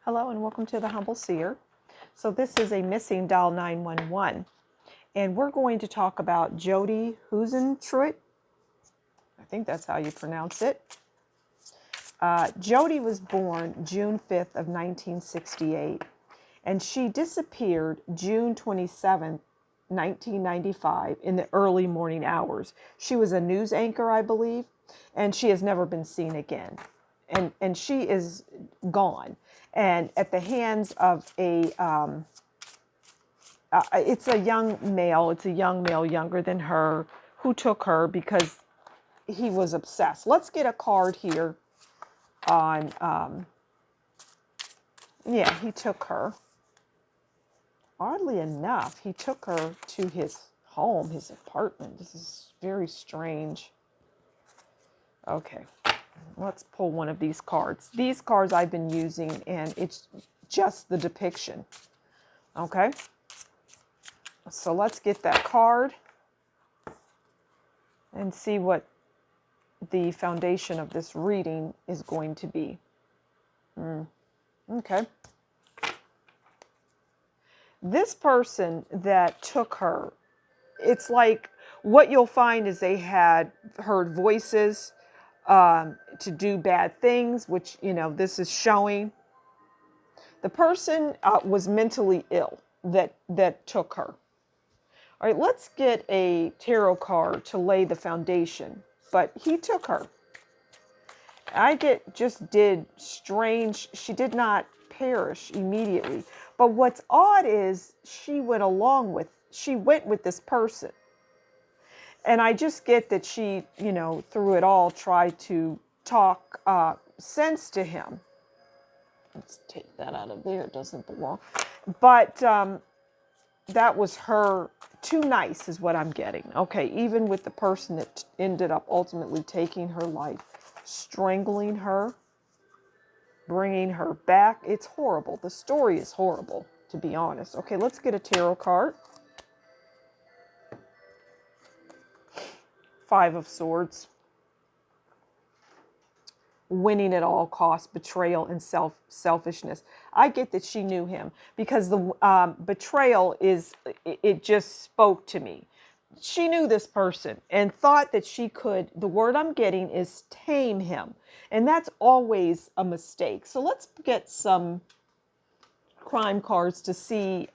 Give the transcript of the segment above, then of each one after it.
Hello and welcome to the Humble Seer. So this is a missing doll 911 and we're going to talk about Jodi Huisentruit. I think that's how you pronounce it. Jodi was born June 5th of 1968 and she disappeared June 27th, 1995 in the early morning hours. She was a news anchor, I believe, and she has never been seen again. And she is gone. And at the hands of it's a young male younger than her who took her because he was obsessed. Let's get a card here on, he took her. Oddly enough, he took her to his home, his apartment. This is very strange. Okay, let's pull one of these cards. These cards I've been using, and it's just the depiction. Okay, so let's get that card and see what the foundation of this reading is going to be. Okay. This person that took her, it's like what you'll find is they had heard voices to do bad things, which, this is showing. The person was mentally ill that took her. All right, let's get a tarot card to lay the foundation. But he took her. Did strange. She did not perish immediately. But what's odd is she went with this person. And I just get that she, through it all, tried to talk sense to him. Let's take that out of there. It doesn't belong. But that was her too nice is what I'm getting. Okay, even with the person that ended up ultimately taking her life, strangling her, bringing her back. It's horrible. The story is horrible, to be honest. Okay, let's get a tarot card. Five of Swords. Winning at all costs, betrayal and selfishness. I get that she knew him because the betrayal it just spoke to me. She knew this person and thought that she could, the word I'm getting is tame him. And that's always a mistake. So let's get some crime cards to see,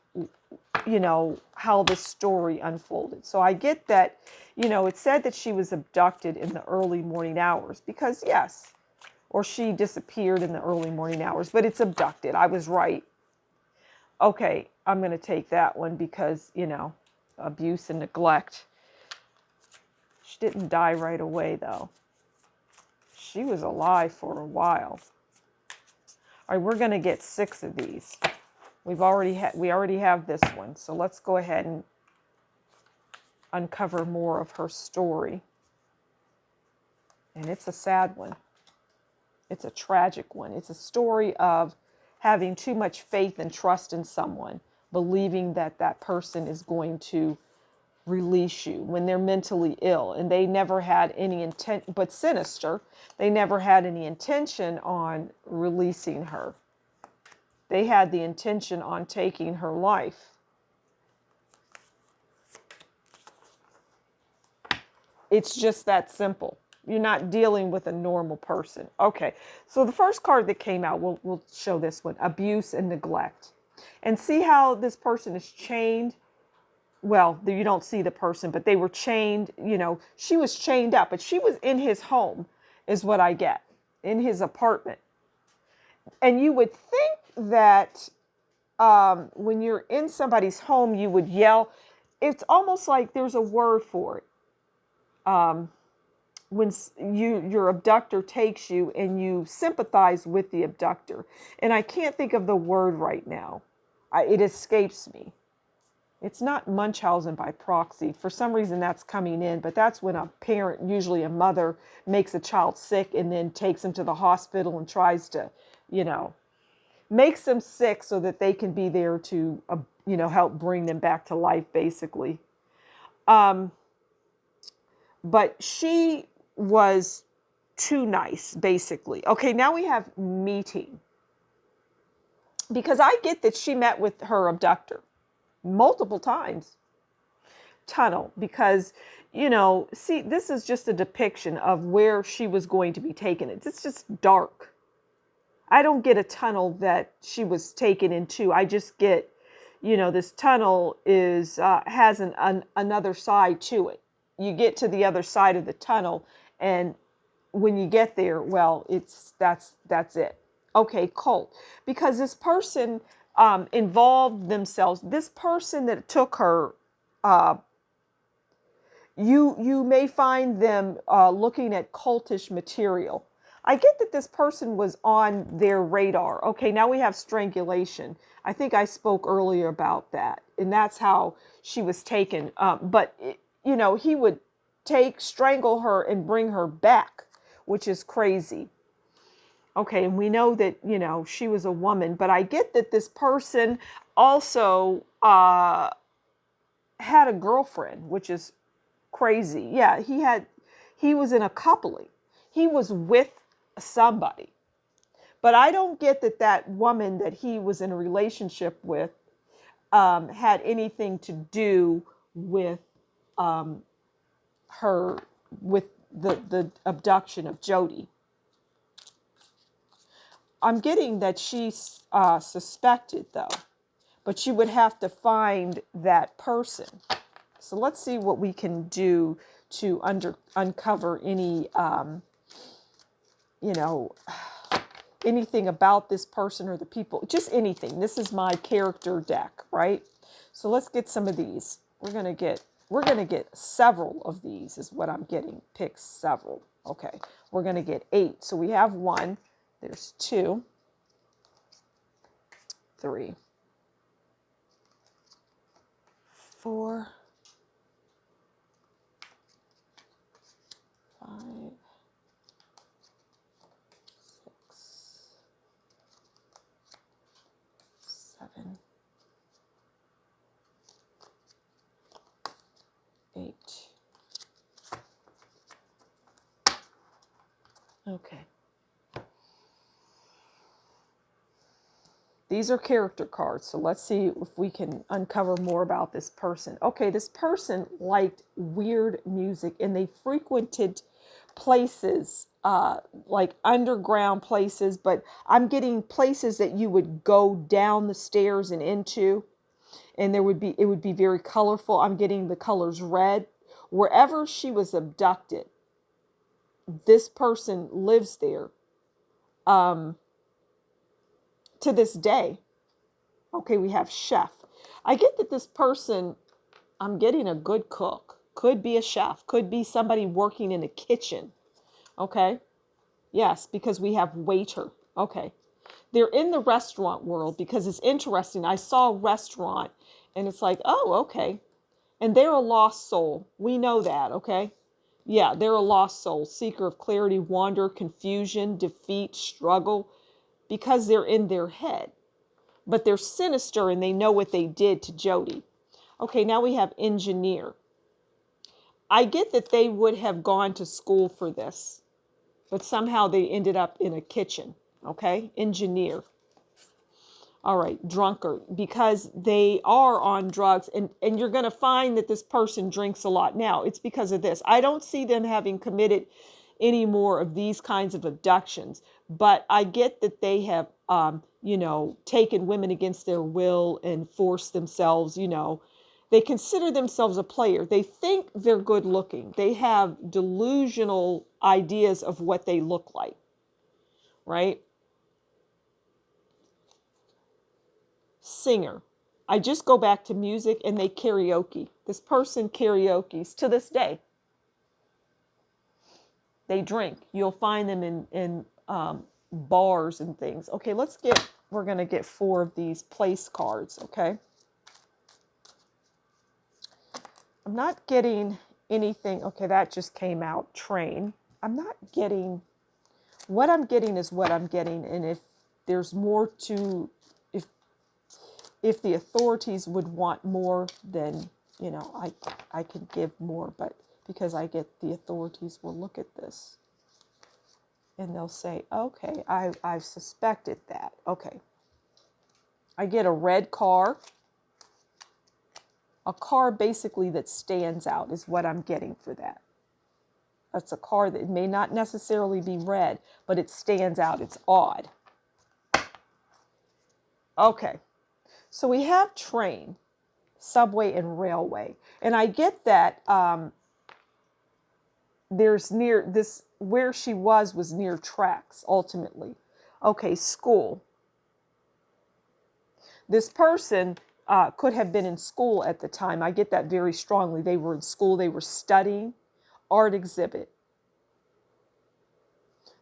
how the story unfolded. So I get that, it said that she was abducted in the early morning hours because yes, or she disappeared in the early morning hours, but it's abducted. I was right. Okay, I'm going to take that one because, abuse and neglect. She didn't die right away, though. She was alive for a while. All right, we're going to get 6 of these. We already have this one, so let's go ahead and uncover more of her story. And it's a sad one. It's a tragic one. It's a story of having too much faith and trust in someone, believing that that person is going to release you when they're mentally ill. And they never had any intent, but sinister, they never had any intention on releasing her. They had the intention on taking her life. It's just that simple. You're not dealing with a normal person. Okay, so the first card that came out, we'll show this one, abuse and neglect. And see how this person is chained? Well, you don't see the person, but they were chained, she was chained up, but she was in his home is what I get, in his apartment. And you would think that when you're in somebody's home, you would yell. It's almost like there's a word for it. When your abductor takes you and you sympathize with the abductor. And I can't think of the word right now. It escapes me. It's not Munchausen by proxy. For some reason that's coming in, but that's when a parent, usually a mother, makes a child sick and then takes him to the hospital and tries to, makes them sick so that they can be there to, help bring them back to life, basically. But she was too nice, basically. Okay, now we have meeting. Because I get that she met with her abductor multiple times. Tunnel, because, see, this is just a depiction of where she was going to be taken. It's just dark. I don't get a tunnel that she was taken into. I just get, this tunnel is has another side to it. You get to the other side of the tunnel, and when you get there, well, that's it. Okay, cult, because this person involved themselves. This person that took her, you may find them looking at cultish material. I get that this person was on their radar. Okay, now we have strangulation. I think I spoke earlier about that, and that's how she was taken. But he would strangle her and bring her back, which is crazy. Okay, and we know that she was a woman, but I get that this person also had a girlfriend, which is crazy. Yeah, he was in a coupling. He was with somebody. But I don't get that woman that he was in a relationship with had anything to do with her, with the abduction of Jodi. I'm getting that she's suspected, though, but you would have to find that person. So let's see what we can do to uncover any, anything about this person or the people, just anything. This is my character deck, right? So let's get some of these. We're gonna get several of these is what I'm getting. Pick several. Okay, we're gonna get 8. So we have 1. There's 2, 3, 4, 5, 6, 7, 8. Okay. These are character cards, so let's see if we can uncover more about this person. Okay, this person liked weird music, and they frequented places, like underground places, but I'm getting places that you would go down the stairs and into, and it would be very colorful. I'm getting the colors red. Wherever she was abducted, this person lives there to this day. Okay, we have chef. I get that this person, I'm getting a good cook. Could be a chef. Could be somebody working in a kitchen. Okay. Yes, because we have waiter. Okay. They're in the restaurant world because it's interesting. I saw restaurant and it's like, oh, okay. And they're a lost soul. We know that. Okay. Yeah, they're a lost soul. Seeker of clarity, wander, confusion, defeat, struggle, because they're in their head. But they're sinister and they know what they did to Jodi. Okay, now we have engineer. I get that they would have gone to school for this, but somehow they ended up in a kitchen. Okay, engineer. All right, drunkard, because they are on drugs, and you're going to find that this person drinks a lot. Now, it's because of this. I don't see them having committed any more of these kinds of abductions, but I get that they have, taken women against their will and forced themselves, they consider themselves a player. They think they're good looking. They have delusional ideas of what they look like, right? Singer. I just go back to music and they karaoke. This person karaoke's to this day. They drink. You'll find them in bars and things. Okay, we're going to get 4 of these place cards, okay? I'm not getting anything. Okay, that just came out. Train. I'm not getting, what I'm getting is what I'm getting. And if there's more to, if the authorities would want more, then, I could give more. But because I get the authorities will look at this and they'll say, okay, I've suspected that. Okay. I get a red car. A car basically that stands out is what I'm getting for that. It's a car that may not necessarily be red, but it stands out. It's odd. Okay, so we have train, subway, and railway. And I get that there's near this, where she was near tracks ultimately. Okay, school. This person could have been in school at the time. I get that very strongly. They were in school, they were studying. Art exhibit.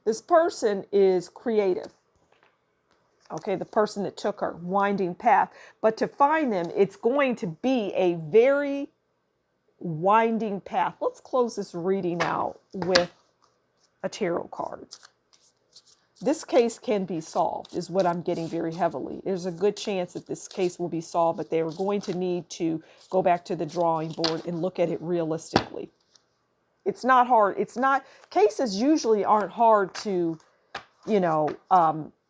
This person is creative. Okay, the person that took her, winding path. But to find them, it's going to be a very winding path. Let's close this reading out with a tarot card. This case can be solved, is what I'm getting very heavily. There's a good chance that this case will be solved, but they are going to need to go back to the drawing board and look at it realistically. It's not hard. It's not, cases usually aren't hard to,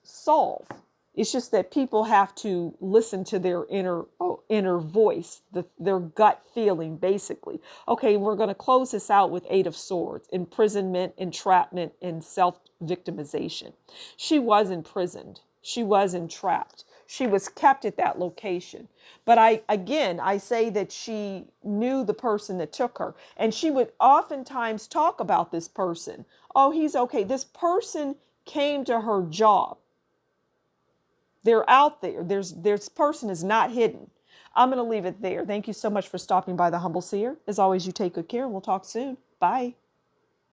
solve. It's just that people have to listen to their inner voice, their gut feeling, basically. Okay, we're going to close this out with Eight of Swords, imprisonment, entrapment, and self-victimization. She was imprisoned. She was entrapped. She was kept at that location. But I say that she knew the person that took her. And she would oftentimes talk about this person. Oh, he's okay. This person came to her job. They're out there. This person is not hidden. I'm going to leave it there. Thank you so much for stopping by the Humble Seer. As always, you take good care. We'll talk soon. Bye.